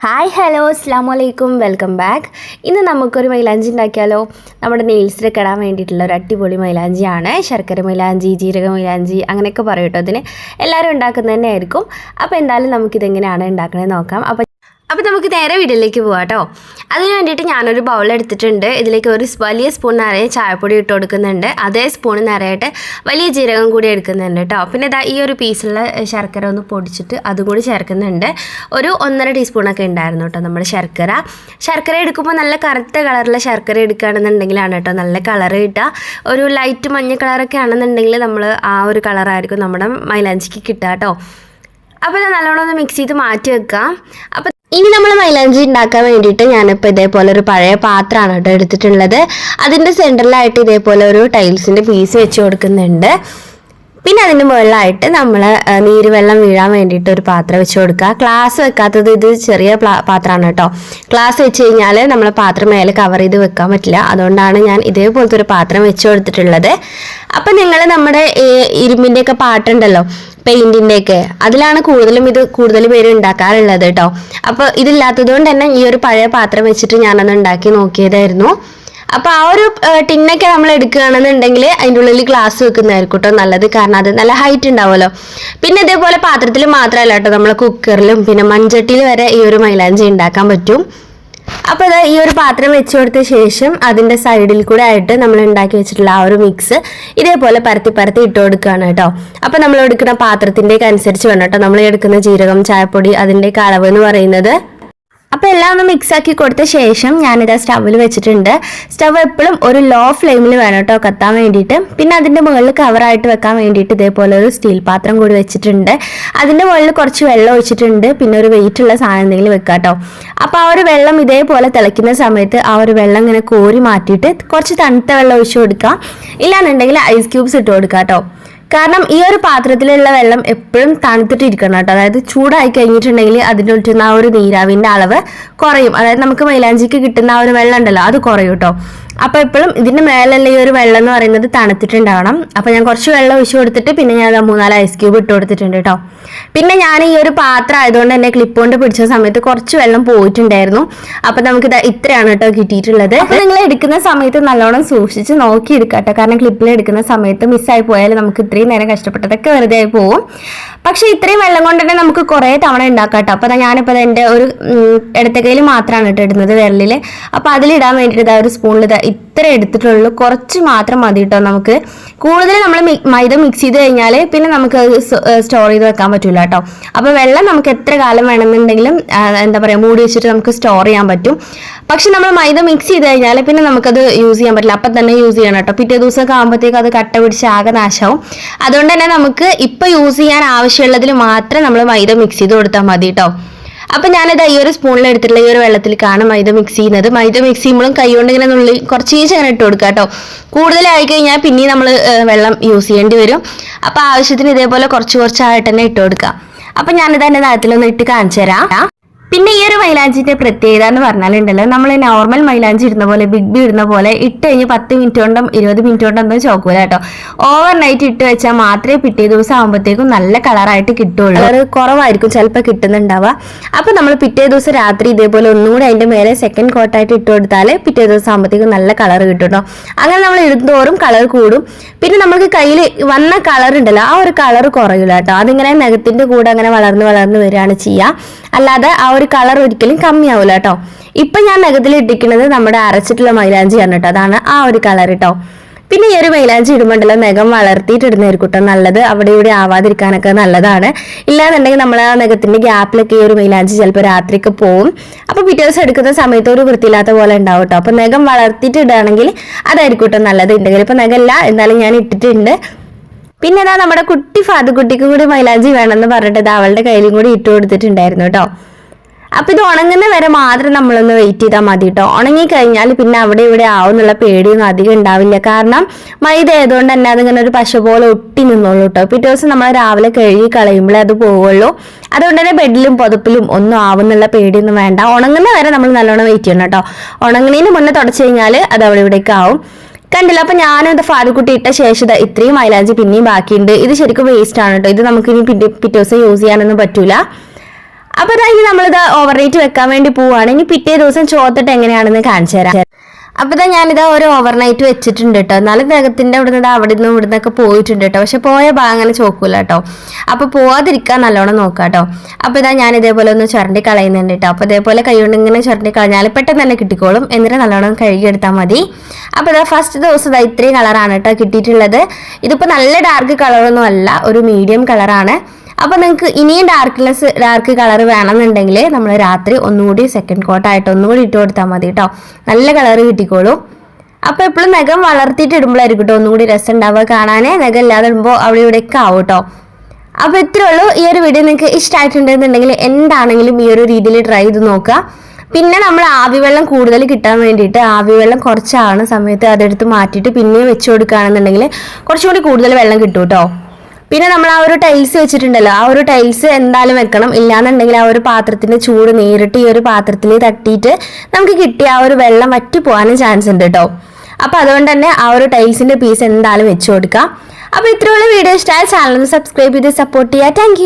Hi hello അസ്സാം വലൈക്കും welcome back. ഇന്ന് നമുക്കൊരു മൈലാഞ്ചി ഉണ്ടാക്കിയാലോ. നമ്മുടെ നെയിൽസിലൊക്കെ ഇടാൻ വേണ്ടിയിട്ടുള്ള ഒരു അടിപൊളി മൈലാഞ്ചിയാണ്. ശർക്കര മൈലാഞ്ചി, ജീരക മൈലാഞ്ചി അങ്ങനെയൊക്കെ പറയും കേട്ടോ. അതിന് എല്ലാവരും ഉണ്ടാക്കുന്നത് തന്നെ ആയിരിക്കും. അപ്പോൾ എന്തായാലും നമുക്കിതെങ്ങനെയാണ് ഉണ്ടാക്കണത് നോക്കാം. അപ്പോൾ നമുക്ക് നേരെ വീട്ടിലേക്ക് പോകാം കേട്ടോ. അതിന് വേണ്ടിയിട്ട് ഞാനൊരു ബൗൾ എടുത്തിട്ടുണ്ട്. ഇതിലേക്ക് ഒരു വലിയ സ്പൂൺ നിറയെ ചായപ്പൊടി ഇട്ട് കൊടുക്കുന്നുണ്ട്. അതേ സ്പൂൺ നിറയായിട്ട് വലിയ ജീരകം കൂടി എടുക്കുന്നുണ്ട് കേട്ടോ. പിന്നെ ഈ ഒരു പീസുള്ള ശർക്കര ഒന്ന് പൊടിച്ചിട്ട് അതും കൂടി ചേർക്കുന്നുണ്ട്. ഒരു 1.5 ടീസ്പൂണൊക്കെ ഉണ്ടായിരുന്നു കേട്ടോ നമ്മുടെ ശർക്കര എടുക്കുമ്പോൾ നല്ല കറുത്ത കളറുള്ള ശർക്കര എടുക്കുകയാണെന്നുണ്ടെങ്കിലാണ് കേട്ടോ നല്ല കളറ് കിട്ടുക. ഒരു ലൈറ്റ് മഞ്ഞ കളറൊക്കെ ആണെന്നുണ്ടെങ്കിൽ നമ്മൾ ആ ഒരു കളറായിരിക്കും നമ്മുടെ മൈലാഞ്ചിക്ക് കിട്ടുക കേട്ടോ. അപ്പോൾ ഇത് നല്ലോണം ഒന്ന് മിക്സ് ചെയ്ത് മാറ്റി വെക്കാം. അപ്പോൾ ഇനി നമ്മൾ മൈലാഞ്ചി ഉണ്ടാക്കാൻ വേണ്ടിയിട്ട് ഞാനിപ്പോൾ ഇതേപോലെ ഒരു പഴയ പാത്രമാണ് കേട്ടോ എടുത്തിട്ടുള്ളത്. അതിൻ്റെ സെൻറ്ററിലായിട്ട് ഇതേപോലെ ഒരു ടൈൽസിൻ്റെ പീസ് വെച്ച് കൊടുക്കുന്നുണ്ട്. പിന്നെ അതിൻ്റെ മുകളിലായിട്ട് നമ്മൾ നീരുവെള്ളം വീഴാൻ വേണ്ടിയിട്ട് ഒരു പാത്രം വെച്ച് കൊടുക്കുക. ഗ്ലാസ് വെക്കാത്തത് ഇത് ചെറിയ പാത്രമാണ് കേട്ടോ. ഗ്ലാസ് വെച്ച് കഴിഞ്ഞാൽ നമ്മൾ പാത്രം മേലെ കവർ ചെയ്ത് വെക്കാൻ പറ്റില്ല. അതുകൊണ്ടാണ് ഞാൻ ഇതേപോലത്തെ ഒരു പാത്രം വെച്ച് കൊടുത്തിട്ടുള്ളത്. അപ്പം നിങ്ങൾ നമ്മുടെ ഇരുമ്പിൻ്റെയൊക്കെ പാട്ടുണ്ടല്ലോ, പെയിൻറ്റിൻ്റെയൊക്കെ, അതിലാണ് കൂടുതൽ പേര് ഉണ്ടാക്കാറുള്ളത് കേട്ടോ. അപ്പോൾ ഇതില്ലാത്തത് കൊണ്ട് തന്നെ ഈ ഒരു പഴയ പാത്രം വെച്ചിട്ട് ഞാനത് ഉണ്ടാക്കി നോക്കിയതായിരുന്നു. അപ്പോൾ ആ ഒരു ടിന്നൊക്കെ നമ്മൾ എടുക്കുകയാണെന്നുണ്ടെങ്കിൽ അതിൻ്റെ ഉള്ളിൽ ഗ്ലാസ് വെക്കുന്നതായിരിക്കും കേട്ടോ നല്ലത്. കാരണം അത് നല്ല ഹൈറ്റ് ഉണ്ടാവുമല്ലോ. പിന്നെ ഇതേപോലെ പാത്രത്തിൽ മാത്രമല്ല കേട്ടോ, നമ്മൾ കുക്കറിലും പിന്നെ മൺചട്ടിയിൽ വരെ ഈ ഒരു മൈലാഞ്ചി ഉണ്ടാക്കാൻ പറ്റും. അപ്പോൾ അത് ഈ ഒരു പാത്രം വെച്ച് കൊടുത്ത ശേഷം അതിൻ്റെ സൈഡിൽ കൂടെ ആയിട്ട് നമ്മൾ ഉണ്ടാക്കി വെച്ചിട്ടുള്ള ആ ഒരു മിക്സ് ഇതേപോലെ പരത്തി ഇട്ട് കൊടുക്കുകയാണ് കേട്ടോ. അപ്പോൾ നമ്മൾ എടുക്കുന്ന പാത്രത്തിൻ്റെയൊക്കെ അനുസരിച്ച് വേണം കേട്ടോ നമ്മൾ എടുക്കുന്ന ജീരകം, ചായപ്പൊടി അതിൻ്റെയൊക്കെ അളവ് എന്ന് പറയുന്നത്. അപ്പോൾ എല്ലാം ഒന്ന് മിക്സാക്കി കൊടുത്ത ശേഷം ഞാനിത് സ്റ്റൗവിൽ വെച്ചിട്ടുണ്ട്. സ്റ്റവ് എപ്പോഴും ഒരു ലോ ഫ്ലെയിമിൽ വേണം കേട്ടോ കത്താൻ വേണ്ടിയിട്ട്. പിന്നെ അതിൻ്റെ മുകളിൽ കവറായിട്ട് വെക്കാൻ വേണ്ടിയിട്ട് ഇതേപോലെ ഒരു സ്റ്റീൽ പാത്രം കൂടി വെച്ചിട്ടുണ്ട്. അതിൻ്റെ മുകളിൽ കുറച്ച് വെള്ളം ഒഴിച്ചിട്ടുണ്ട്. പിന്നെ ഒരു വെയിറ്റുള്ള സാധനം എന്തെങ്കിലും വെക്കാം കേട്ടോ. അപ്പോൾ ആ ഒരു വെള്ളം ഇതേപോലെ തിളയ്ക്കുന്ന സമയത്ത് ആ ഒരു വെള്ളം ഇങ്ങനെ കോരി മാറ്റിയിട്ട് കുറച്ച് തണുത്ത വെള്ളം ഒഴിച്ചു കൊടുക്കാം. ഇല്ലാന്നുണ്ടെങ്കിൽ ഐസ് ക്യൂബ്സ് ഇട്ട് കൊടുക്കാം കേട്ടോ. കാരണം ഈ ഒരു പാത്രത്തിലുള്ള വെള്ളം എപ്പോഴും തണുത്തിട്ടിരിക്കണം കേട്ടോ. അതായത് ചൂടായി കഴിഞ്ഞിട്ടുണ്ടെങ്കിൽ അതിൻ്റെ ഉള്ളിൽ ആ ഒരു നീരാവിൻ്റെ അളവ് കുറയും. അതായത് നമുക്ക് മൈലാഞ്ചിക്ക് കിട്ടുന്ന ആ ഒരു വെള്ളം ഉണ്ടല്ലോ അത് കുറയും കേട്ടോ. അപ്പോൾ എപ്പോഴും ഇതിൻ്റെ മേലുള്ള ഈ ഒരു വെള്ളം എന്ന് പറയുന്നത് തണുത്തിട്ടുണ്ടാവണം. അപ്പോൾ ഞാൻ കുറച്ച് വെള്ളം ഒഴിച്ചു കൊടുത്തിട്ട് പിന്നെ ഞാൻ 3-4 ഐസ് ക്യൂബ് ഇട്ട് കൊടുത്തിട്ടുണ്ട് കേട്ടോ. പിന്നെ ഞാൻ ഈ ഒരു പാത്രം ആയതുകൊണ്ട് തന്നെ ക്ലിപ്പ് കൊണ്ട് പിടിച്ച സമയത്ത് കുറച്ച് വെള്ളം പോയിട്ടുണ്ടായിരുന്നു. അപ്പോൾ നമുക്കിത് ഇത്രയാണ് കേട്ടോ കിട്ടിയിട്ടുള്ളത്. അപ്പോൾ നിങ്ങൾ എടുക്കുന്ന സമയത്ത് നല്ലോണം സൂക്ഷിച്ച് നോക്കി എടുക്കാം കേട്ടോ. കാരണം ക്ലിപ്പിൽ എടുക്കുന്ന സമയത്ത് മിസ്സായി പോയാൽ നമുക്ക് ഇത്രയും നേരം കഷ്ടപ്പെട്ടതൊക്കെ വെറുതെ ആയി പോവും. പക്ഷേ ഇത്രയും വെള്ളം കൊണ്ട് തന്നെ നമുക്ക് കുറേ തവണ ഉണ്ടാക്കാം കേട്ടോ. അപ്പോൾ ഞാനിപ്പോൾ എൻ്റെ ഒരു ഇടത്തെ കയ്യിൽ മാത്രമാണ് കേട്ടോ ഇടുന്നത്, വിരലിൽ. അപ്പോൾ അതിലിടാൻ വേണ്ടിയിട്ട് ഒരു സ്പൂണിൽ ഇത്ര എടുത്തിട്ടുള്ളൂ. കുറച്ച് മാത്രം മതി കേട്ടോ. നമുക്ക് കൂടുതൽ നമ്മൾ മൈദ മിക്സ് ചെയ്ത് കഴിഞ്ഞാൽ പിന്നെ നമുക്ക് സ്റ്റോർ ചെയ്ത് വെക്കാൻ പറ്റില്ല കേട്ടോ. അപ്പോൾ വെള്ളം നമുക്ക് എത്ര കാലം വേണമെന്നുണ്ടെങ്കിലും എന്താ പറയുക മൂടി വെച്ചിട്ട് നമുക്ക് സ്റ്റോർ ചെയ്യാൻ പറ്റും. പക്ഷെ നമ്മൾ മൈദ മിക്സ് ചെയ്ത് കഴിഞ്ഞാൽ പിന്നെ നമുക്കത് യൂസ് ചെയ്യാൻ പറ്റില്ല. അപ്പം തന്നെ യൂസ് ചെയ്യണം കേട്ടോ. പിറ്റേ ദിവസമൊക്കെ ആകുമ്പോഴത്തേക്ക് അത് കട്ട പിടിച്ച് ആകെ നാശമാവും. അതുകൊണ്ട് തന്നെ നമുക്ക് ഇപ്പം യൂസ് ചെയ്യാൻ ആവശ്യമുള്ളതിൽ മാത്രം നമ്മൾ മൈദ മിക്സ് ചെയ്ത് കൊടുത്താൽ മതി കേട്ടോ. അപ്പം ഞാനിത് ഈ ഒരു സ്പൂണിൽ എടുത്തിട്ടുള്ള ഈ ഒരു വെള്ളത്തിലേക്കാണ് മൈദ മിക്സ് ചെയ്യുന്നത്. മൈദ മിക്സ് ചെയ്യുമ്പോഴും കൈ കൊണ്ട് ഇങ്ങനെ നുള്ളി കുറച്ച് ഇങ്ങനെ ഇട്ട് കൊടുക്കുക കേട്ടോ. കൂടുതലായി കഴിഞ്ഞാൽ പിന്നെയും നമ്മൾ വെള്ളം യൂസ് ചെയ്യേണ്ടി വരും. അപ്പോൾ ആവശ്യത്തിന് ഇതേപോലെ കുറച്ചായിട്ട് തന്നെ ഇട്ട് കൊടുക്കുക. അപ്പം ഞാനിത് എൻ്റെ താഴത്തിലൊന്ന് ഇട്ട് കാണിച്ചു തരാം. പിന്നെ ഈ ഒരു മൈലാഞ്ചിന്റെ പ്രത്യേകത എന്ന് പറഞ്ഞാലുണ്ടല്ലോ, നമ്മൾ നോർമൽ മൈലാഞ്ചി ഇടുന്ന പോലെ ബിഗ് ബി ഇടുന്ന പോലെ ഇട്ട് കഴിഞ്ഞ് 10 മിനിറ്റ് കൊണ്ടും 20 മിനിറ്റ് കൊണ്ടൊന്നും ചോക്കൂല കേട്ടോ. ഓവർ നൈറ്റ് ഇട്ട് വെച്ചാൽ മാത്രമേ പിറ്റേ ദിവസം ആകുമ്പോഴത്തേക്കും നല്ല കളറായിട്ട് കിട്ടുള്ളൂ. കളർ കുറവായിരിക്കും ചിലപ്പോൾ കിട്ടുന്നുണ്ടാവുക. അപ്പോൾ നമ്മൾ പിറ്റേ ദിവസം രാത്രി ഇതേപോലെ ഒന്നും കൂടി അതിൻ്റെ മേലെ സെക്കൻഡ് കോട്ടായിട്ട് ഇട്ട് കൊടുത്താൽ പിറ്റേ ദിവസം ആകുമ്പോഴത്തേക്കും നല്ല കളർ കിട്ടും കേട്ടോ. അങ്ങനെ നമ്മൾ ഇടുന്നതോറും കളർ കൂടും. പിന്നെ നമുക്ക് കയ്യിൽ വന്ന കളർ ഉണ്ടല്ലോ ആ ഒരു കളർ കുറയില്ല കേട്ടോ. അതിങ്ങനെ നഖത്തിൻ്റെ കൂടെ അങ്ങനെ വളർന്ന് വരികയാണ് ചെയ്യുക. അല്ലാതെ ആ ഒരു കളർ ഒരിക്കലും കമ്മിയാവില്ല കേട്ടോ. ഇപ്പം ഞാൻ നഖത്തിൽ ഇട്ടിരിക്കുന്നത് നമ്മുടെ അരച്ചിട്ടുള്ള മൈലാഞ്ചിയാണ് കേട്ടോ. അതാണ് ആ ഒരു കളർ കേട്ടോ. പിന്നെ ഈ ഒരു മൈലാഞ്ചി ഇടുമ്പോണ്ടല്ലോ നഖം വളർത്തിയിട്ട് ഇടുന്നതായിരിക്കും കേട്ടോ നല്ലത്. അവിടെ ഇവിടെ ആവാതിരിക്കാനൊക്കെ നല്ലതാണ്. ഇല്ലാന്നുണ്ടെങ്കിൽ നമ്മൾ ആ നഖത്തിന്റെ ഗ്യാപ്പിലൊക്കെ ഈ ഒരു മൈലാഞ്ചി ചിലപ്പോൾ രാത്രിയൊക്കെ പോവും. അപ്പോൾ പിറ്റേ ദിവസം എടുക്കുന്ന സമയത്ത് ഒരു വൃത്തിയില്ലാത്ത പോലെ ഉണ്ടാവും കേട്ടോ. അപ്പോൾ നഖം വളർത്തിയിട്ട് ഇടുകയാണെങ്കിൽ അതായിരിക്കും കേട്ടോ നല്ലത്. ഉണ്ടെങ്കിൽ ഇപ്പം നഖമില്ല, എന്നാലും ഞാൻ ഇട്ടിട്ടുണ്ട്. പിന്നെ ഇതാ നമ്മുടെ കുട്ടി ഫാദുക്കുട്ടിക്ക് കൂടി മൈലാഞ്ചി വേണമെന്ന് പറഞ്ഞിട്ട് അവളുടെ കയ്യിലും കൂടി ഇട്ട് കൊടുത്തിട്ടുണ്ടായിരുന്നു കേട്ടോ. അപ്പം ഇത് ഉണങ്ങുന്ന വരെ മാത്രം നമ്മളൊന്ന് വെയിറ്റ് ചെയ്താൽ മതി കേട്ടോ. ഉണങ്ങിക്കഴിഞ്ഞാൽ പിന്നെ അവിടെ ഇവിടെ ആവുന്നുള്ള പേടിയൊന്നും അധികം ഉണ്ടാവില്ല. കാരണം മൈദ ആയതുകൊണ്ട് തന്നെ അതിങ്ങനെ ഒരു പശ പോലെ ഒട്ടി നിന്നോളൂ കേട്ടോ. പിറ്റേ ദിവസം നമ്മൾ രാവിലെ കഴുകി കളയുമ്പോഴേ അത് പോവുള്ളൂ. അതുകൊണ്ട് തന്നെ ബെഡിലും പുതപ്പിലും ഒന്നും ആവുന്നുള്ള പേടിയൊന്നും വേണ്ട. ഉണങ്ങുന്ന വരെ നമ്മൾ നല്ലോണം വെയിറ്റ് ചെയ്യണം കേട്ടോ. ഉണങ്ങുന്നതിന് മുന്നേ തുടച്ചു കഴിഞ്ഞാൽ അത് അവിടെ ഇവിടേക്ക് ആവും. കണ്ടില്ല. അപ്പൊ ഞാനും ഇത് ഫാദുക്കുട്ടി ഇട്ട ശേഷം ഇത്രയും മൈലാഞ്ചി പിന്നെയും ബാക്കിയുണ്ട്. ഇത് ശരിക്കും വേസ്റ്റ് ആണ് കേട്ടോ. ഇത് നമുക്ക് ഇനി പിറ്റേ ദിവസം യൂസ് ചെയ്യാനൊന്നും പറ്റൂല. അപ്പോൾ ഇതാ ഇനി നമ്മളിത് ഓവർനൈറ്റ് വെക്കാൻ വേണ്ടി പോവുകയാണ്. ഇനി പിറ്റേ ദിവസം ചോത്തിട്ട് എങ്ങനെയാണെന്ന് കാണിച്ചു തരാം. അപ്പോൾ ഇതാ ഞാനിതാ ഒരു ഓവർനൈറ്റ് വെച്ചിട്ടുണ്ട് കേട്ടോ. എന്നാലും നഖത്തിൻ്റെ അവിടെ നിന്ന് ഇവിടുന്നൊക്കെ പോയിട്ടുണ്ട് കേട്ടോ. പക്ഷെ പോയ ഭാഗം അങ്ങനെ ചോക്കൂല കേട്ടോ. അപ്പോൾ പോവാതിരിക്കാൻ നല്ലോണം നോക്കാം കേട്ടോ. അപ്പോൾ ഇതാ ഞാൻ ഇതേപോലെ ഒന്ന് ചുരണ്ടി കളയുന്നുണ്ട് കേട്ടോ. അപ്പോൾ ഇതേപോലെ കൈ കൊണ്ട് ഇങ്ങനെ ചുരണ്ടി കളഞ്ഞാൽ പെട്ടെന്ന് തന്നെ കിട്ടിക്കോളും. എന്നിട്ട് നല്ലോണം കഴുകിയെടുത്താൽ മതി. അപ്പോൾ ഇതാ ഫസ്റ്റ് ദിവസം ഇതാ ഇത്രയും കളറാണ് കേട്ടോ കിട്ടിയിട്ടുള്ളത്. ഇതിപ്പോൾ നല്ല ഡാർക്ക് കളറൊന്നും അല്ല, ഒരു മീഡിയം കളറാണ്. അപ്പോൾ നിങ്ങൾക്ക് ഇനിയും ഡാർക്ക് കളർ വേണമെന്നുണ്ടെങ്കിൽ നമ്മൾ രാത്രി ഒന്നുകൂടി സെക്കൻഡ് കോട്ടായിട്ട് ഒന്നുകൂടി ഇട്ട് കൊടുത്താൽ മതി കേട്ടോ. നല്ല കളർ കിട്ടിക്കോളും. അപ്പോൾ എപ്പോഴും നഖം വളർത്തിയിട്ട് ഇടുമ്പോഴായിരിക്കും കേട്ടോ ഒന്നുകൂടി രസം ഉണ്ടാവുക കാണാൻ. നഖം ഇല്ലാതെ ഇടുമ്പോൾ അവിടെ ഇവിടെയൊക്കെ ആവും കേട്ടോ. അപ്പോൾ ഇത്രയേ ഉള്ളൂ. ഈ ഒരു വീഡിയോ നിങ്ങൾക്ക് ഇഷ്ടമായിട്ടുണ്ടെന്നുണ്ടെങ്കിൽ എന്താണെങ്കിലും ഈ ഒരു രീതിയിൽ ട്രൈ ചെയ്ത് നോക്കുക. പിന്നെ നമ്മൾ ആവിവെള്ളം കൂടുതൽ കിട്ടാൻ വേണ്ടിയിട്ട് ആവിവെള്ളം കുറച്ചാണ് സമയത്ത് അതെടുത്ത് മാറ്റിയിട്ട് പിന്നെയും വെച്ച് കൊടുക്കുകയാണെന്നുണ്ടെങ്കിൽ കുറച്ചും കൂടി കൂടുതൽ വെള്ളം കിട്ടും കേട്ടോ. പിന്നെ നമ്മൾ ആ ഒരു ടൈൽസ് വെച്ചിട്ടുണ്ടല്ലോ, ആ ഒരു ടൈൽസ് എന്തായാലും വെക്കണം. ഇല്ലാന്നുണ്ടെങ്കിൽ ആ ഒരു പാത്രത്തിന്റെ ചൂട് നേരിട്ട് ഈ ഒരു പാത്രത്തിൽ തട്ടിയിട്ട് നമുക്ക് കിട്ടിയ ആ ഒരു വെള്ളം വറ്റി പോകാനും ചാൻസ് ഉണ്ട് കേട്ടോ. അപ്പോൾ അതുകൊണ്ട് തന്നെ ആ ഒരു ടൈൽസിന്റെ പീസ് എന്തായാലും വെച്ച് കൊടുക്കാം. അപ്പോൾ ഇത്രയുള്ള വീഡിയോ ഇഷ്ടമായ ചാനൽ ഒന്ന് സബ്സ്ക്രൈബ് ചെയ്ത് സപ്പോർട്ട് ചെയ്യുക. താങ്ക്